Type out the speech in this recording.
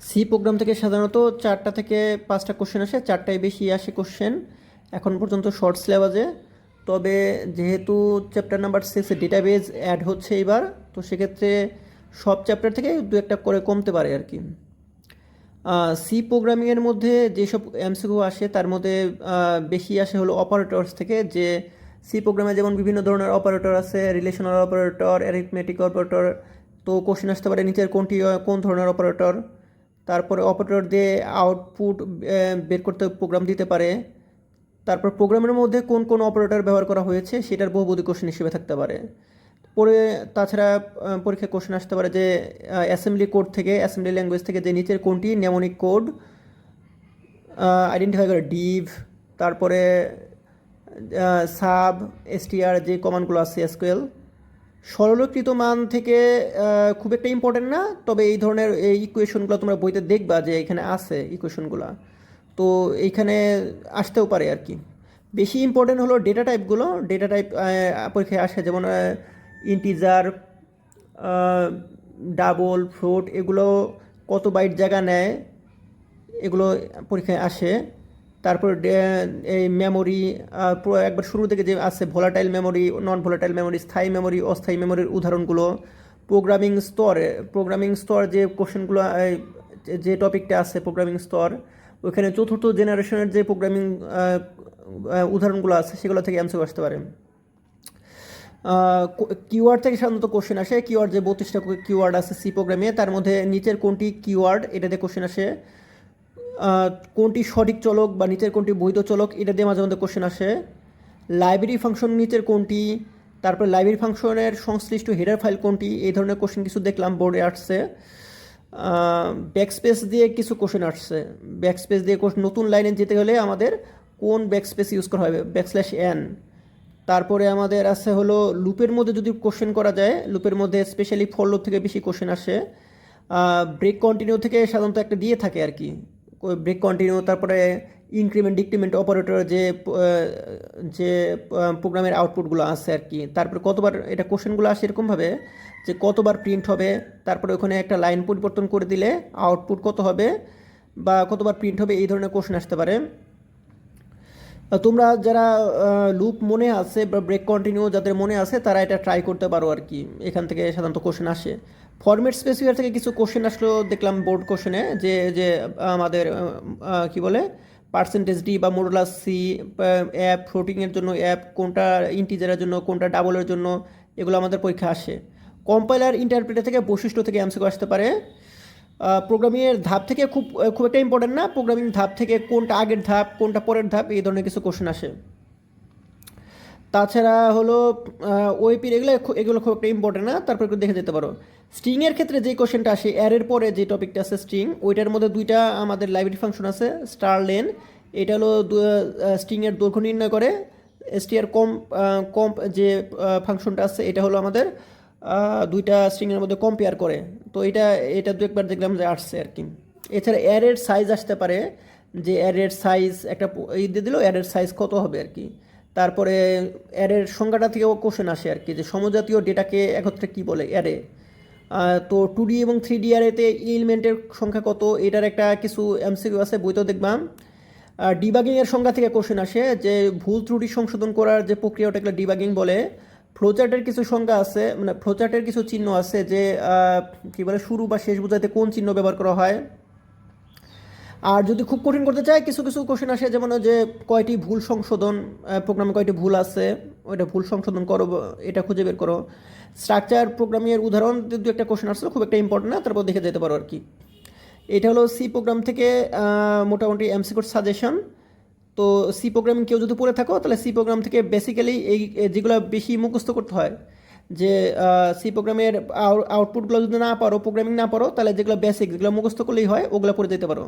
C program থেকে সাধারণত 4টা থেকে 5টা কোশ্চেন আসে, 4টায় বেশি আসে কোশ্চেন এখন পর্যন্ত শর্ট সিলেবাসে। তবে যেহেতু চ্যাপ্টার নাম্বার 6 ডেটাবেজ অ্যাড হচ্ছে এবার, তো সেক্ষেত্রে সব চ্যাপ্টার থেকে দু একটা করে কমতে পারে আর কি। সি প্রোগ্রামিংয়ের মধ্যে যেসব এমসিকিউ আসে তার মধ্যে বেশি আসে হলো অপারেটরস থেকে। যে সি প্রোগ্রামে যেমন বিভিন্ন ধরনের অপারেটর আছে, রিলেশনাল অপারেটর, অ্যারিথমেটিক অপারেটর। তো কোশ্চেন আসতে পারে নিচের কোনটি কোন ধরনের অপারেটর। তারপরে অপারেটর দিয়ে আউটপুট বের করতে প্রোগ্রাম দিতে পারে। তারপর প্রোগ্রামের মধ্যে কোন কোন অপারেটর ব্যবহার করা হয়েছে সেটার বহুপদী কোশ্চেন হিসেবে থাকতে পারে। পরে তাছাড়া পরীক্ষায় কোশ্চেন আসতে পারে যে অ্যাসেম্বলি কোড থেকে, অ্যাসেম্বলি ল্যাঙ্গুয়েজ থেকে যে নিচের কোনটি নেমোনিক কোড আইডেন্টিফাই করে ডিভ, তারপরে সাব, এসটিআর যে কমান্ডগুলো আছে, এসকিউএল। সরলীকৃত মান থেকে খুব একটা ইম্পর্টেন্ট না, তবে এই ধরনের এই ইকুয়েশনগুলো তোমরা বইতে দেখবা যে এখানে আছে ইকুয়েশনগুলো, তো এইখানে আসতেও পারে আর কি। বেশি ইম্পর্টেন্ট হলো ডেটা টাইপগুলো। ডেটা টাইপ পরীক্ষায় আসে, যেমন ইন্টিজার, ডাবল, ফ্লোট, এগুলো কত বাইট জায়গা নেয়, এগুলো পরীক্ষায় আসে। তারপর এই মেমোরি একবার শুরু থেকে যে আছে volatile memory, non volatile memory, স্থায়ী মেমোরি, অস্থায়ী মেমোরির উদাহরণগুলো। প্রোগ্রামিং স্তর যে কোশ্চেনগুলো, যে টপিকটা আছে প্রোগ্রামিং স্তর, ওইখানে চতুর্থ জেনারেশনের যে প্রোগ্রামিং উদাহরণগুলো আছে সেগুলো থেকে অ্যান্সার আসতে পারে। কিওয়ার্ড থেকে সাধারণত কোশ্চেন আসে। কিওয়ার্ড যে 32টা কিওয়ার্ড আছে সি প্রোগ্রামে, তার মধ্যে নিচের কোনটি কিওয়ার্ড এটাতে কোশ্চেন আসে। কোনটি সঠিক চলক বা নিচের কোনটি বৈধ চলক এটা দিয়ে মাঝে মধ্যে কোশ্চেন আসে। লাইব্রেরি ফাংশন নিচের কোনটি, তারপর লাইব্রেরি ফাংশনের সংশ্লিষ্ট হেডার ফাইল কোনটি, এই ধরনের কোশ্চেন কিছু দেখলাম বোর্ডে আসছে। ব্যাকস্পেস দিয়ে কিছু কোশ্চেন আসছে। ব্যাকস্পেস দিয়ে নতুন লাইনে যেতে গেলে আমাদের কোন ব্যাকস্পেস ইউজ করা হবে, \n। তারপরে আমাদের আছে হলো লুপের মধ্যে যদি কোশ্চেন করা যায়, লুপের মধ্যে স্পেশালি ফর লুপ থেকে বেশি কোশ্চেন আসে। ব্রেক কন্টিনিউ থেকে সাধারণত একটা দিয়ে থাকে আর কি, ব্রেক কন্টিনিউ। তারপরে ইনক্রিমেন্ট ডিক্রিমেন্ট অপারেটর যে প্রোগ্রামের আউটপুটগুলো আছে আর কি। তারপরে কতবার এটা কোশ্চেনগুলো আসে এরকমভাবে যে কতবার প্রিন্ট হবে, তারপরে ওখানে একটা লাইন পরিবর্তন করে দিলে আউটপুট কত হবে বা কতবার প্রিন্ট হবে, এই ধরনের কোশ্চেন আসতে পারে। তোমরা যারা লুপ মনে আছে বা ব্রেক কন্টিনিউ যাদের মনে আছে তারা এটা ট্রাই করতে পারো আর কি, এখান থেকে সাধারণত কোশ্চেন আসে। ফরম্যাট স্পেসিফায়ার থেকে কিছু কোশ্চেন আসলো দেখলাম বোর্ড কোশ্চেনে, যে যে আমাদের কি বলে %d বা মডুলাস সি, অ্যাপ ফ্লোটিংয়ের জন্য অ্যাপ কোনটা, ইন্টিজারের জন্য কোনটা, ডাবলের জন্য, এগুলো আমাদের পরীক্ষা আসে। কম্পাইলার ইন্টারপ্রেটার থেকে বৈশিষ্ট্য থেকে এমসিকিউ আসতে পারে। প্রোগ্রামিংয়ের ধাপ থেকে খুব খুব একটা ইম্পর্টেন্ট না, প্রোগ্রামিং ধাপ থেকে কোনটা আগের ধাপ কোনটা পরের ধাপ, এই ধরনের কিছু কোশ্চেন আসে। তাছাড়া হলো ওইপির এগুলো খুব একটা ইম্পর্টেন্ট না, তারপর একটু দেখে যেতে পারো। স্ট্রিংয়ের ক্ষেত্রে যে কোশ্চেনটা আসে, অ্যারের পরে যে টপিকটা আছে স্ট্রিং, ওইটার মধ্যে দুইটা আমাদের লাইব্রেরি ফাংশন আছে, স্টার লেন। এটা হলো স্ট্রিংয়ের দৈর্ঘ্য নির্ণয় করে। str কম্প যে ফাংশনটা আছে এটা হলো আমাদের দুইটা স্ট্রিংয়ের মধ্যে কম্পেয়ার করে। তো এটা এটা দু একবার দেখলাম যে আসছে আর কি। এছাড়া অ্যারের সাইজ আসতে পারে, যে অ্যারের সাইজ একটা এই দিয়ে দিল, অ্যারের সাইজ কত হবে আর কি। তারপরে অ্যারের সংখ্যাটা থেকেও কোশ্চেন আসে আর কি, যে সমজাতীয় ডেটাকে একত্রে কি বলে, অ্যারে। তো 2D এবং 3D অ্যারেতে এলিমেন্টের সংখ্যা কত, এটার একটা কিছু এমসিকিউ আছে, বইতেও দেখবাম। ডিবাগিংয়ের সংখ্যা থেকে কোশ্চেন আসে, যে ভুল ত্রুটি সংশোধন করার যে প্রক্রিয়া ওটাকে ডিবাগিং বলে। ফ্লোচার্টের কিছু সংখ্যা আছে, মানে ফ্লোচার্টের কিছু চিহ্ন আছে, যে কী বলে শুরু বা শেষ বোঝাতে কোন চিহ্ন ব্যবহার করা হয়। আর যদি খুব কঠিন করতে চাই, কিছু কিছু কোশ্চেন আসে, যেমন যে কয়টি ভুল সংশোধন, প্রোগ্রামে কয়টি ভুল আছে, ওইটা ভুল সংশোধন করো, এটা খুঁজে বের করো। স্ট্রাকচার প্রোগ্রামিংয়ের উদাহরণ দু একটা কোশ্চেন আসলে খুব একটা ইম্পর্টেন্ট না, তারপর দেখে যেতে পারো আর কি। এটা হলো সি প্রোগ্রাম থেকে মোটামুটি এমসিকিউর সাজেশন। তো সি প্রোগ্রামিং কেউ যদি পড়ে থাকো, তাহলে সি প্রোগ্রাম থেকে বেসিক্যালি এই যেগুলো বেশি মুখস্থ করতে হয়, যে সি প্রোগ্রামের আউটপুটগুলো যদি না পারো, প্রোগ্রামিং না পারো, তাহলে যেগুলো বেসিক, যেগুলো মুখস্থ করলেই হয়, ওগুলো পড়ে যেতে পারো।